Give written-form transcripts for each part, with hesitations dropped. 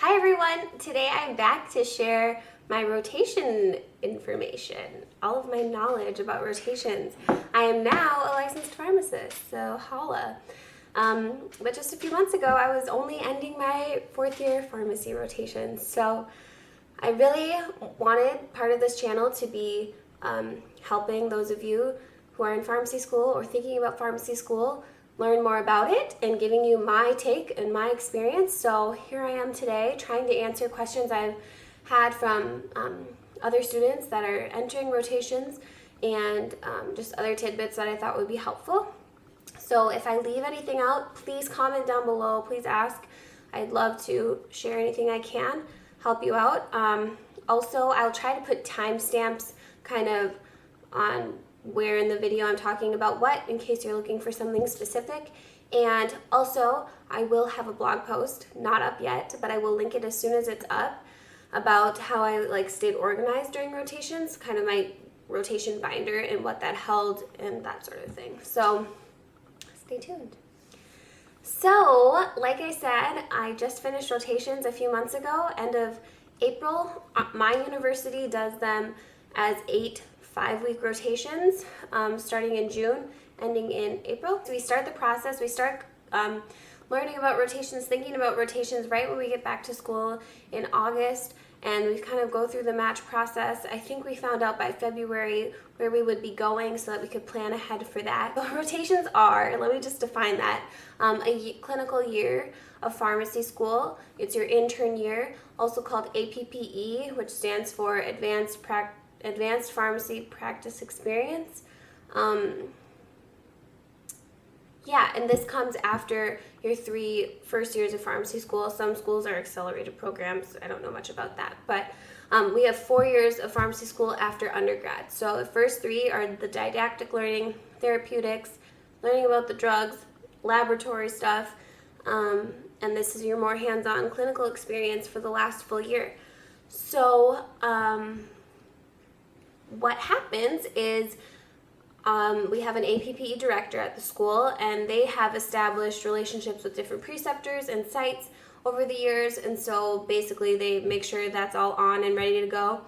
Hi everyone! Today I'm back to share my rotation information, all of my knowledge about rotations. I am now a licensed pharmacist, so holla. But just a few months ago I was only ending my 4th year pharmacy rotation, so I really wanted part of this channel to be helping those of you who are in pharmacy school or thinking about pharmacy school learn more about it and giving you my take and my experience. So here I am today trying to answer questions I've had from other students that are entering rotations and just other tidbits that I thought would be helpful. So if I leave anything out, please comment down below, please ask. I'd love to share anything I can, help you out. Also, I'll try to put timestamps kind of on where in the video I'm talking about what, in case you're looking for something specific. And also, I will have a blog post, not up yet, but I will link it as soon as it's up, about how I stayed organized during rotations, kind of my rotation binder and what that held and that sort of thing. So stay tuned. So, like I said, I just finished rotations a few months ago, end of April. My university does them as 8 5-week rotations, starting in June, ending in April. So we start the process, we start learning about rotations, thinking about rotations right when we get back to school in August, and we kind of go through the match process. I think we found out by February where we would be going so that we could plan ahead for that. But rotations are, let me just define that, a clinical year of pharmacy school. It's your intern year, also called APPE, which stands for Advanced Pharmacy Practice Experience. Yeah, and this comes after your 3 first years of pharmacy school. Some schools are accelerated programs. I don't know much about that, but we have 4 years of pharmacy school after undergrad. So the first 3 are the didactic learning, therapeutics, learning about the drugs, laboratory stuff, and this is your more hands-on clinical experience for the last full year. So what happens is we have an APPE director at the school, and they have established relationships with different preceptors and sites over the years, and so basically they make sure that's all on and ready to go.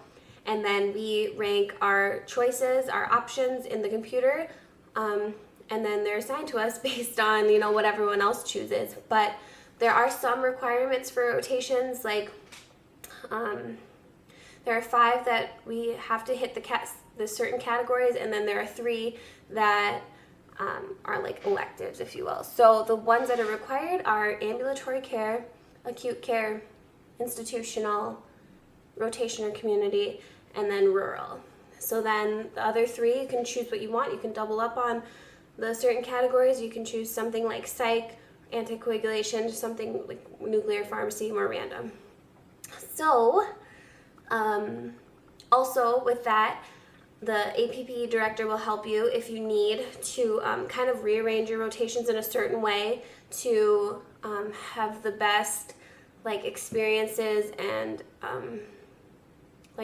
And then we rank our choices, our options in the computer, and then they're assigned to us based on what everyone else chooses. But there are some requirements for rotations, like there are 5 that we have to hit the certain categories, and then there are 3 that are like electives, if you will. So the ones that are required are ambulatory care, acute care, institutional, rotation or community, and then rural. So then the other 3, you can choose what you want. You can double up on the certain categories. You can choose something like psych, anticoagulation, something like nuclear pharmacy, more random. So also with that, the APPE director will help you if you need to kind of rearrange your rotations in a certain way to have the best experiences and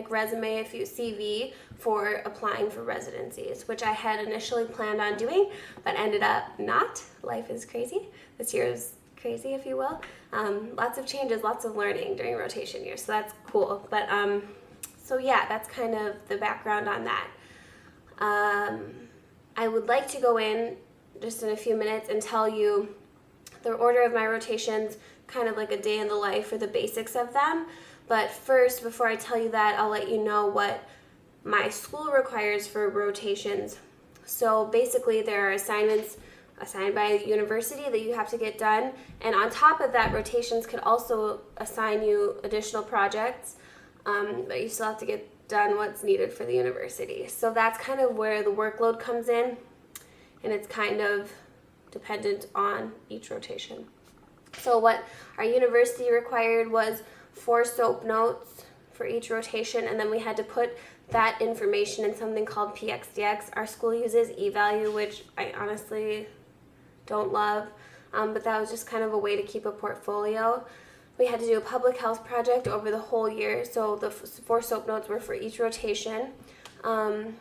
resume, if you CV, for applying for residencies, which I had initially planned on doing but ended up not. Life is crazy. This year is crazy, if you will. Lots of changes, lots of learning during rotation year, so that's cool. But so yeah, that's kind of the background on that. I would like to go in just in a few minutes and tell you the order of my rotations, kind of like a day in the life for the basics of them. But first, before I tell you that, I'll let you know what my school requires for rotations. So basically there are assignments assigned by the university that you have to get done, and on top of that, rotations could also assign you additional projects, but you still have to get done what's needed for the university. So that's kind of where the workload comes in, and it's kind of dependent on each rotation. So what our university required was 4 SOAP notes for each rotation, and then we had to put that information in something called PXDX. Our school uses eValue, which I honestly don't love, but that was just kind of a way to keep a portfolio. We had to do a public health project over the whole year, so the 4 SOAP notes were for each rotation. We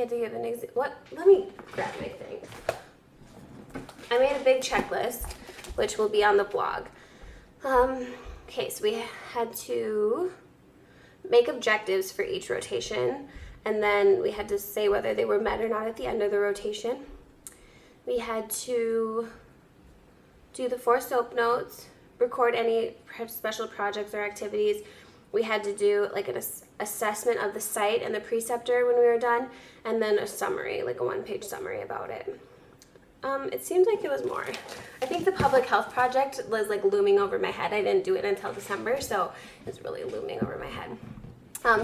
had to give an let me grab my things. I made a big checklist, which will be on the blog. Okay, so we had to make objectives for each rotation, and then we had to say whether they were met or not at the end of the rotation. We had to do the 4 SOAP notes, record any special projects or activities. We had to do like an assessment of the site and the preceptor when we were done, and then a summary, like a 1-page summary about it. It seemed like it was more. I think the public health project was like looming over my head. I didn't do it until December, so it's really looming over my head.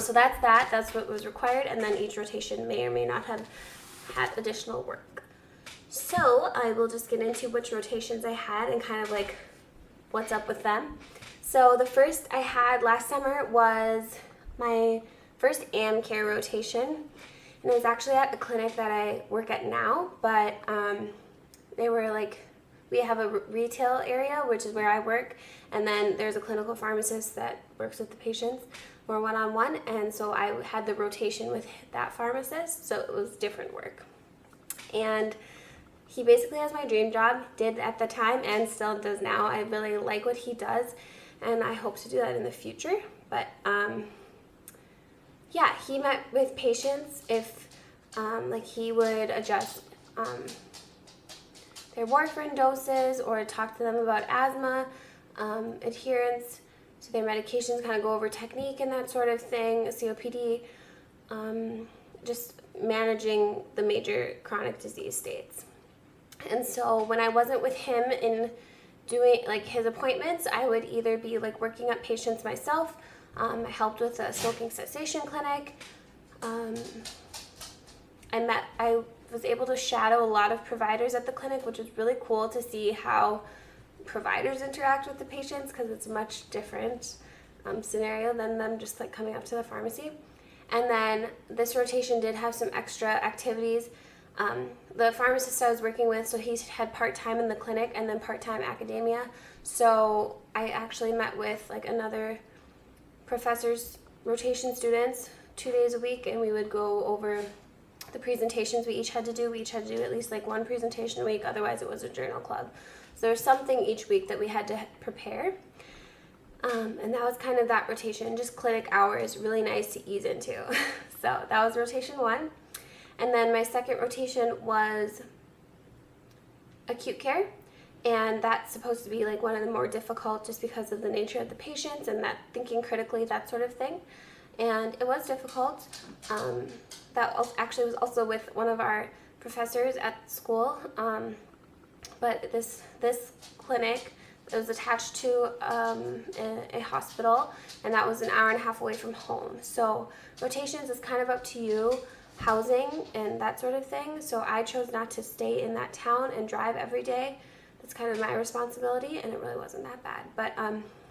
So that's what was required, and then each rotation may or may not have had additional work. So I will just get into which rotations I had and kind of like what's up with them. So the first I had last summer was my first Ambulatory Care rotation, and it was actually at a clinic that I work at now, but they were like, we have a retail area, which is where I work, and then there's a clinical pharmacist that works with the patients more one-on-one, and so I had the rotation with that pharmacist, so it was different work. And he basically has my dream job, did at the time and still does now. I really like what he does, and I hope to do that in the future. But yeah, he met with patients if like he would adjust their warfarin doses or talk to them about asthma, adherence to their medications, kind of go over technique and that sort of thing, COPD, just managing the major chronic disease states. And so when I wasn't with him in doing like his appointments, I would either be like working up patients myself. I helped with a smoking cessation clinic. I was able to shadow a lot of providers at the clinic, which was really cool to see how providers interact with the patients, because it's a much different scenario than them just like coming up to the pharmacy. And then this rotation did have some extra activities. The pharmacist I was working with, so he had part-time in the clinic and then part-time academia. So I actually met with like another professor's rotation students 2 days a week, and we would go over the presentations we each had to do. We each had to do at least like 1 presentation a week, otherwise it was a journal club. So there's something each week that we had to prepare. And that was kind of that rotation, just clinic hours, really nice to ease into. So that was rotation 1. And then my second rotation was acute care, and that's supposed to be like one of the more difficult just because of the nature of the patients and that thinking critically, that sort of thing. And it was difficult. That actually was also with one of our professors at school, but this clinic, it was attached to a hospital, and that was an hour and a half away from home. So rotations is kind of up to you, housing and that sort of thing. So I chose not to stay in that town and drive every day. That's kind of my responsibility, and it really wasn't that bad. But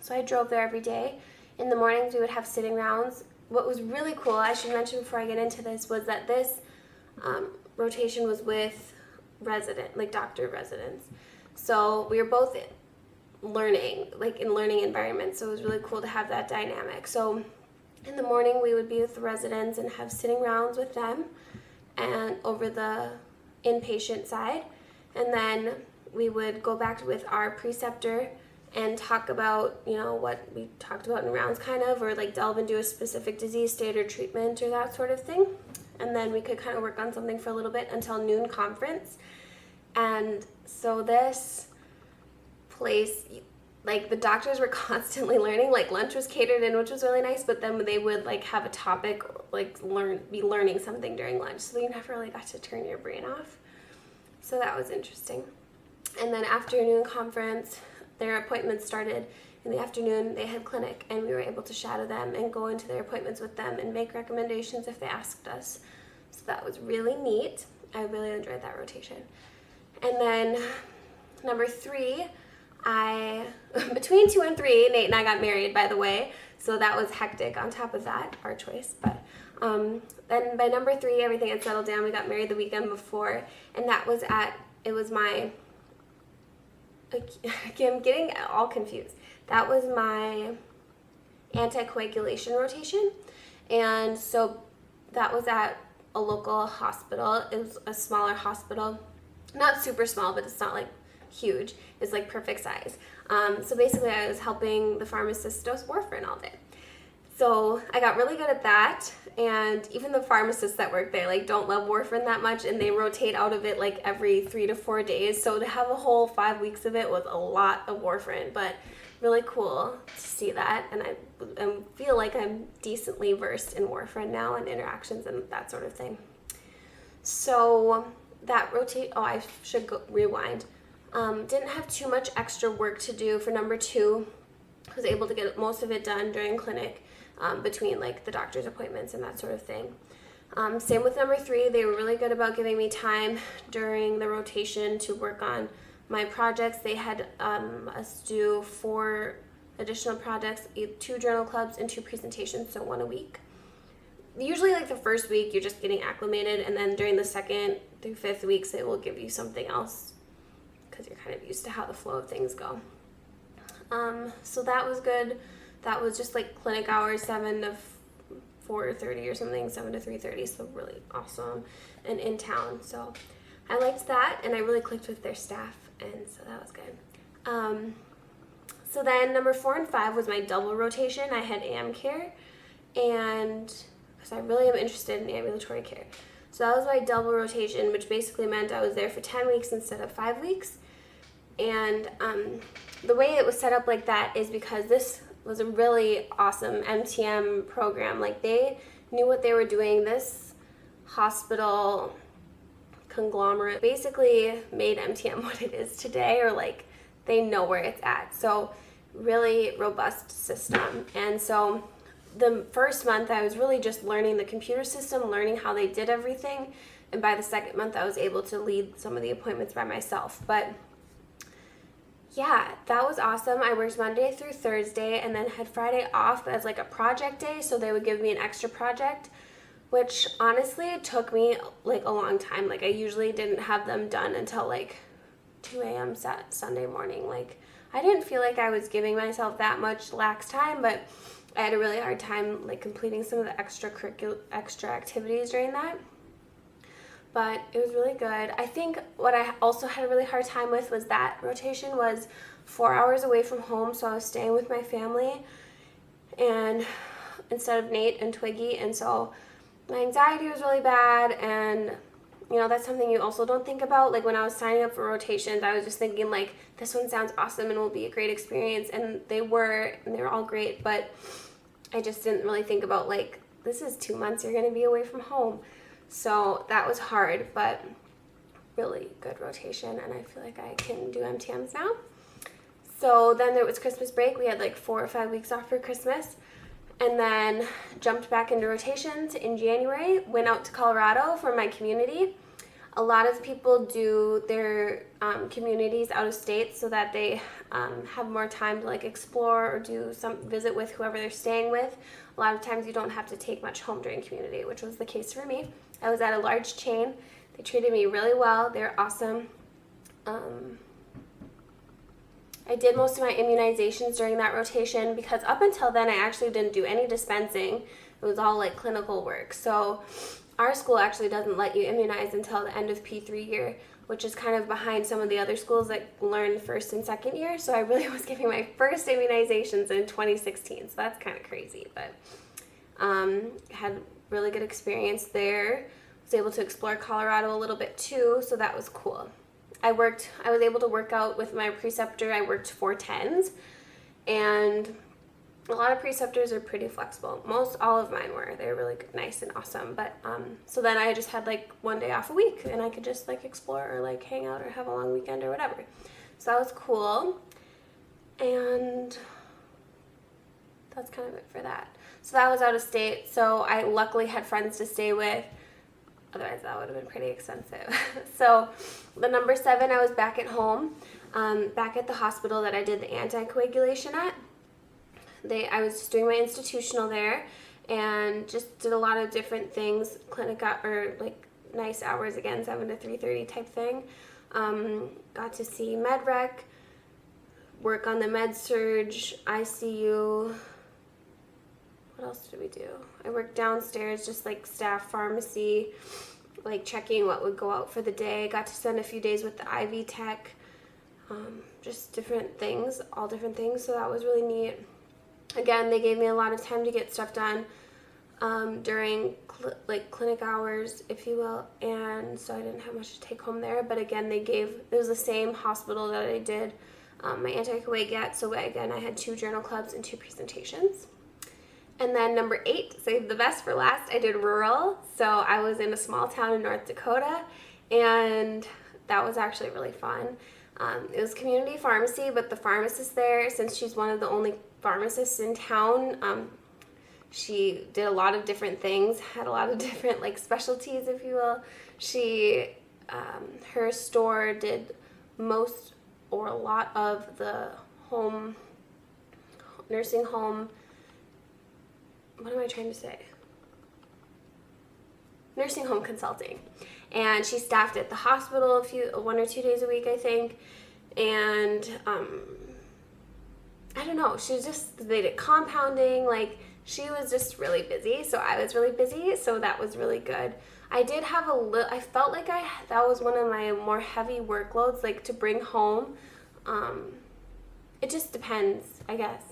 so I drove there every day. In the mornings we would have sitting rounds. What was really cool, I should mention before I get into this, was that this rotation was with doctor residents. So we were both learning, like in learning environments. So it was really cool to have that dynamic. So in the morning we would be with the residents and have sitting rounds with them and over the inpatient side. And then we would go back with our preceptor and talk about, you know, what we talked about in rounds kind of, or like delve into a specific disease state or treatment or that sort of thing. And then we could kind of work on something for a little bit until noon conference. And so this place, like the doctors were constantly learning, like lunch was catered in, which was really nice, but then they would like have a topic, like be learning something during lunch. So you never really got to turn your brain off. So that was interesting. And then afternoon conference, their appointments started in the afternoon. They had clinic, and we were able to shadow them and go into their appointments with them and make recommendations if they asked us. So that was really neat. I really enjoyed that rotation. And then number 3, between 2 and 3, Nate and I got married, by the way, so that was hectic on top of that, our choice. But then by number 3, everything had settled down. We got married the weekend before, and it was my, I'm getting all confused. That was my anticoagulation rotation, and so that was at a local hospital. It was a smaller hospital, not super small, but it's not like huge. It's like perfect size. So basically I was helping the pharmacist dose warfarin all day. So I got really good at that, and even the pharmacists that work there like don't love warfarin that much, and they rotate out of it like every 3 to 4 days. So to have a whole 5 weeks of it was a lot of warfarin, but really cool to see that. And I feel like I'm decently versed in warfarin now and interactions and that sort of thing. So that I should rewind. Didn't have too much extra work to do for number 2. I was able to get most of it done during clinic, between like the doctor's appointments and that sort of thing. Same with number 3. They were really good about giving me time during the rotation to work on my projects. They had us do 4 additional projects, 2 journal clubs and 2 presentations, so 1 a week. Usually like the first week you're just getting acclimated, and then during the 2nd through 5th weeks they will give you something else because you're kind of used to how the flow of things go. So that was good. That was just like clinic hours, 7 to 4:30 or something, 7 to 3:30, so really awesome and in town. So I liked that, and I really clicked with their staff, and so that was good. So then number 4 and 5 was my double rotation. I had Am Care, and because I really am interested in ambulatory care. So that was my double rotation, which basically meant I was there for 10 weeks instead of 5 weeks. And the way it was set up like that is because this was a really awesome MTM program. Like, they knew what they were doing. This hospital conglomerate basically made MTM what it is today, or like they know where it's at. So really robust system. And so the first month I was really just learning the computer system, learning how they did everything. And by the 2nd month I was able to lead some of the appointments by myself. But yeah, that was awesome. I worked Monday through Thursday and then had Friday off as like a project day, so they would give me an extra project, which honestly took me like a long time. Like, I usually didn't have them done until like 2 a.m. Sunday morning. Like, I didn't feel like I was giving myself that much lax time, but I had a really hard time like completing some of the extra activities during that. But it was really good. I think what I also had a really hard time with was that rotation was 4 hours away from home, so I was staying with my family and instead of Nate and Twiggy, and so my anxiety was really bad. And you know, that's something you also don't think about. Like, when I was signing up for rotations, I was just thinking like, this one sounds awesome and will be a great experience, and they were all great, but I just didn't really think about like, this is 2 months you're going to be away from home. So that was hard, but really good rotation, and I feel like I can do MTMs now. So then there was Christmas break. We had like 4 or 5 weeks off for Christmas, and then jumped back into rotations in January. Went out to Colorado for my community. A lot of people do their communities out of state so that they have more time to like explore or do some visit with whoever they're staying with. A lot of times you don't have to take much home during community, which was the case for me. I was at a large chain. They treated me really well. They're awesome. I did most of my immunizations during that rotation because up until then I actually didn't do any dispensing. It was all like clinical work. So our school actually doesn't let you immunize until the end of P3 year, which is kind of behind some of the other schools that learn 1st and 2nd year. So I really was giving my first immunizations in 2016. So that's kind of crazy, but had really good experience there. Was able to explore Colorado a little bit too, so that was cool. I was able to work out with my preceptor. I worked 410s, and a lot of preceptors are pretty flexible. All of mine were. They were really good, nice and awesome. But so then I just had like 1 day off a week, and I could just like explore or like hang out or have a long weekend or whatever. So that was cool, and that's kind of it for that. So that was out of state. So I luckily had friends to stay with. Otherwise, that would have been pretty expensive. So the number 7, I was back at home, back at the hospital that I did the anticoagulation at. I was just doing my institutional there and just did a lot of different things, or like nice hours again, 7 to 3:30 type thing. Got to see med rec, work on the med surge, ICU. What else did we do? I worked downstairs, just like staff pharmacy, like checking what would go out for the day. Got to spend a few days with the IV tech. just different things, all different things. So that was really neat. Again, they gave me a lot of time to get stuff done during clinic hours, if you will, and so I didn't have much to take home there. But again, it was the same hospital that I did my anticoag at. So again, I had 2 journal clubs and 2 presentations. And then number 8, save the best for last, I did rural. So I was in a small town in North Dakota, and that was actually really fun. It was community pharmacy, but the pharmacist there, since she's one of the only pharmacists in town, she did a lot of different things, had a lot of different specialties, if you will. She, her store did most or a lot of the nursing home, what am I trying to say? Nursing home consulting. And she staffed at the hospital 1 or 2 days a week, I think. And I don't know, they did compounding, she was just really busy, so I was really busy, so that was really good. I did have I felt like that was one of my more heavy workloads, to bring home. It just depends, I guess,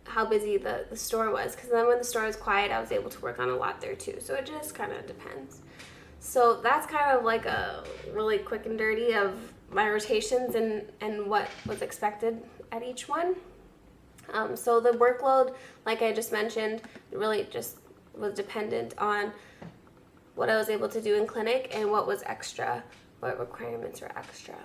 how busy the store was, because then when the store was quiet, I was able to work on a lot there too, so it just kind of depends. So that's kind of a really quick and dirty of my rotations and what was expected at each one. So the workload, like I just mentioned, really just was dependent on what I was able to do in clinic and what was extra, what requirements were extra.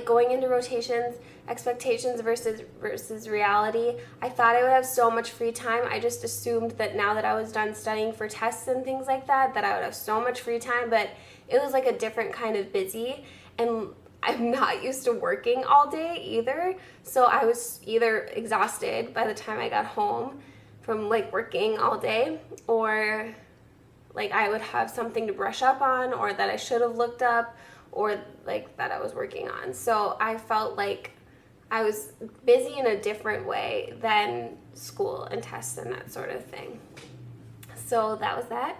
Going into rotations, expectations versus reality, I thought I would have so much free time. I just assumed that now that I was done studying for tests and things like that I would have so much free time, but it was a different kind of busy, and I'm not used to working all day either, so I was either exhausted by the time I got home from working all day, or I would have something to brush up on, or that I should have looked up, or that I was working on. So I felt like I was busy in a different way than school and tests and that sort of thing. So that was that.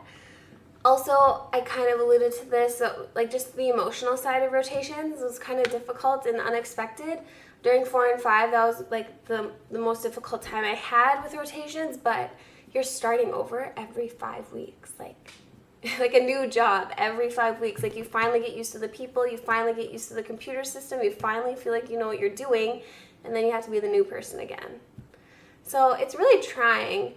Also, I kind of alluded to this, so just the emotional side of rotations was kind of difficult and unexpected. During 4 and 5, that was the most difficult time I had with rotations, but you're starting over every 5 weeks, like a new job every 5 weeks. You finally get used to the people, you finally get used to the computer system, you finally feel like you know what you're doing, and then you have to be the new person again. So it's really trying.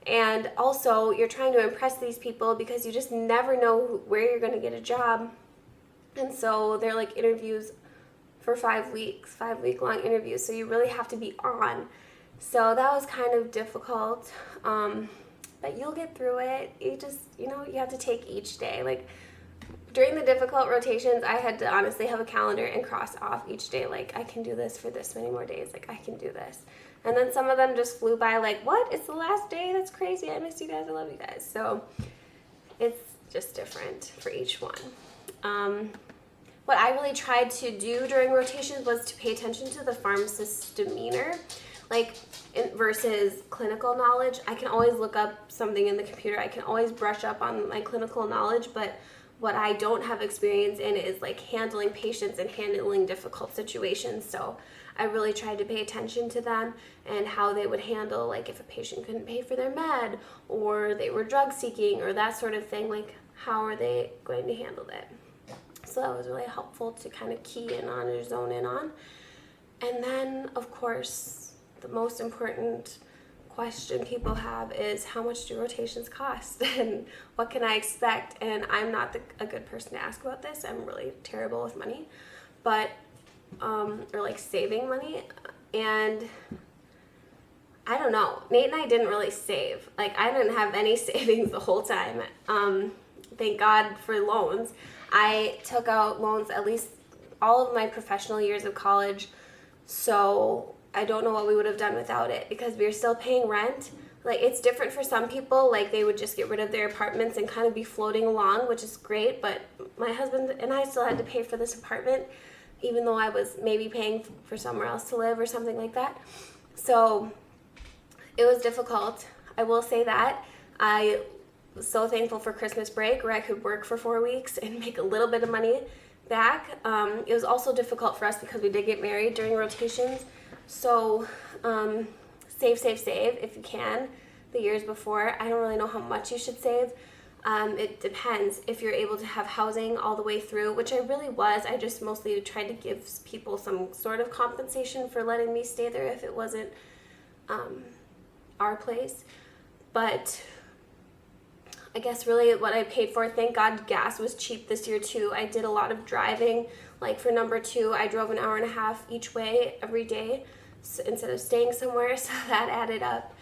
And also, you're trying to impress these people because you just never know where you're going to get a job. And so they're interviews for 5 weeks, 5-week-long interviews. So you really have to be on. So that was kind of difficult. But you'll get through it. You just, you have to take each day. During the difficult rotations, I had to honestly have a calendar and cross off each day. I can do this for this many more days. I can do this. And then some of them just flew by what? It's the last day? That's crazy. I miss you guys. I love you guys. So it's just different for each one. What I really tried to do during rotations was to pay attention to the pharmacist's demeanor, versus clinical knowledge. I can always look up something in the computer. I can always brush up on my clinical knowledge, but what I don't have experience in is handling patients and handling difficult situations. So I really tried to pay attention to them and how they would handle if a patient couldn't pay for their med, or they were drug seeking, or that sort of thing. How are they going to handle that? So that was really helpful to kind of key in on or zone in on. And then, of course, the most important question people have is, how much do rotations cost and what can I expect? And I'm not a good person to ask about this. I'm really terrible with money, but or saving money, and I don't know. Nate and I didn't really save. I didn't have any savings the whole time. Thank God for loans. I took out loans at least all of my professional years of college, so I don't know what we would have done without it, because we were still paying rent. It's different for some people. They would just get rid of their apartments and kind of be floating along, which is great, but my husband and I still had to pay for this apartment, even though I was maybe paying for somewhere else to live or something like that. So it was difficult. I will say that. I was so thankful for Christmas break, where I could work for 4 weeks and make a little bit of money back, it was also difficult for us because we did get married during rotations. So save if you can the years before. I don't really know how much you should save. It depends if you're able to have housing all the way through, which I really was. I just mostly tried to give people some sort of compensation for letting me stay there if it wasn't our place. But I guess really what I paid for, thank God gas was cheap this year too. I did a lot of driving. Like for number 2, I drove an hour and a half each way every day instead of staying somewhere, so that added up.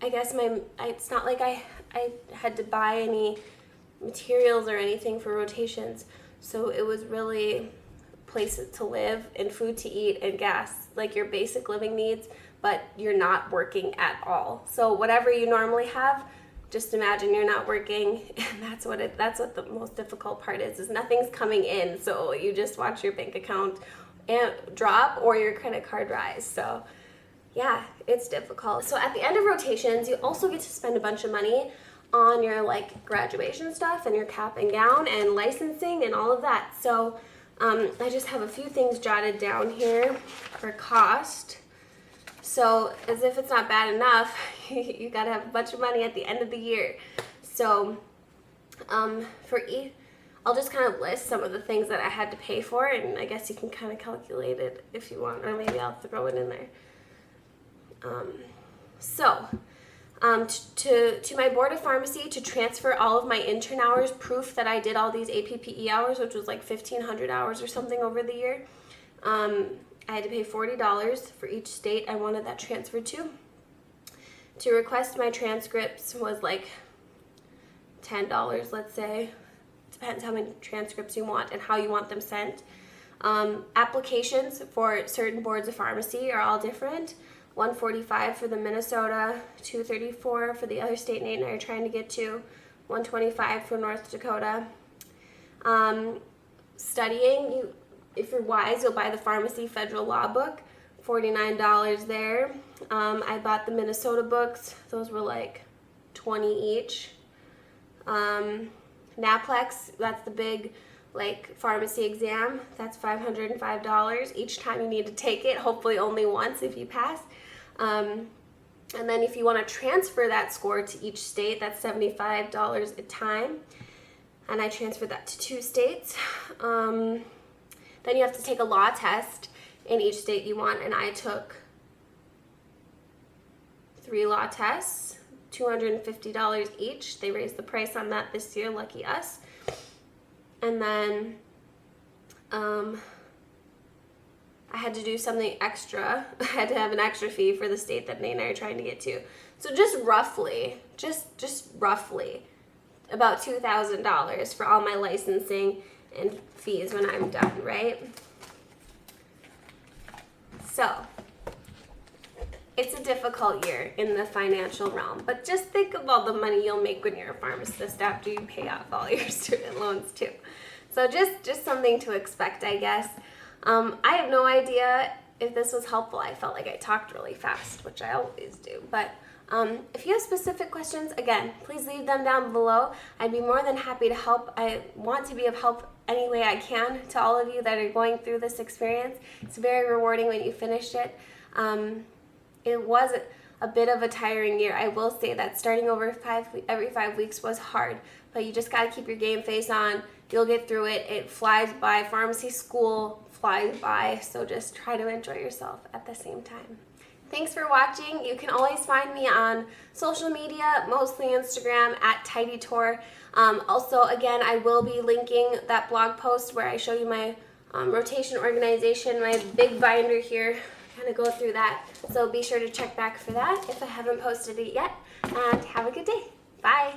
I guess it's not like I had to buy any materials or anything for rotations, so it was really places to live and food to eat and gas, like your basic living needs, but you're not working at all. So whatever you normally have, just imagine you're not working, and that's what the most difficult part is nothing's coming in, so you just watch your bank account and drop or your credit card rise. So yeah, it's difficult. So at the end of rotations, you also get to spend a bunch of money on your like graduation stuff and your cap and gown and licensing and all of that. So I just have a few things jotted down here for cost. So as if it's not bad enough, you gotta have a bunch of money at the end of the year. So I'll just kind of list some of the things that I had to pay for, and I guess you can kind of calculate it if you want, or maybe I'll throw it in there. To my board of pharmacy to transfer all of my intern hours, proof that I did all these APPE hours, which was like 1,500 hours or something over the year, I had to pay $40 for each state I wanted that transferred to. To request my transcripts was like $10, let's say. Depends how many transcripts you want and how you want them sent. Applications for certain boards of pharmacy are all different. $145 for the Minnesota, $234 for the other state Nate and I are trying to get to, $125 for North Dakota. Studying, if you're wise, you'll buy the pharmacy federal law book, $49 there. I bought the Minnesota books, those were like $20 each. NAPLEX, that's the big like pharmacy exam, that's $505 each time you need to take it, hopefully only once if you pass. And then if you want to transfer that score to each state, that's $75 a time, and I transferred that to 2 states. Then you have to take a law test in each state you want, and I took 3 law tests, $250 each. They raised the price on that this year, lucky us. And then I had to do something extra. I had to have an extra fee for the state that Nate and I are trying to get to. So just roughly, about $2,000 for all my licensing and fees when I'm done, right? So it's a difficult year in the financial realm, but just think of all the money you'll make when you're a pharmacist after you pay off all your student loans too. So just something to expect, I guess. I have no idea if this was helpful. I felt like I talked really fast, which I always do. But if you have specific questions, again, please leave them down below. I'd be more than happy to help. I want to be of help any way I can to all of you that are going through this experience. It's very rewarding when you finish it. It was a bit of a tiring year. I will say that starting over every 5 weeks was hard, but you just got to keep your game face on. You'll get through it. It flies by. Pharmacy school flies by, so just try to enjoy yourself at the same time. Thanks for watching. You can always find me on social media, mostly Instagram, at TidyTour. Also, again, I will be linking that blog post where I show you my rotation organization, my big binder here, kind of go through that. So be sure to check back for that if I haven't posted it yet, and have a good day. Bye.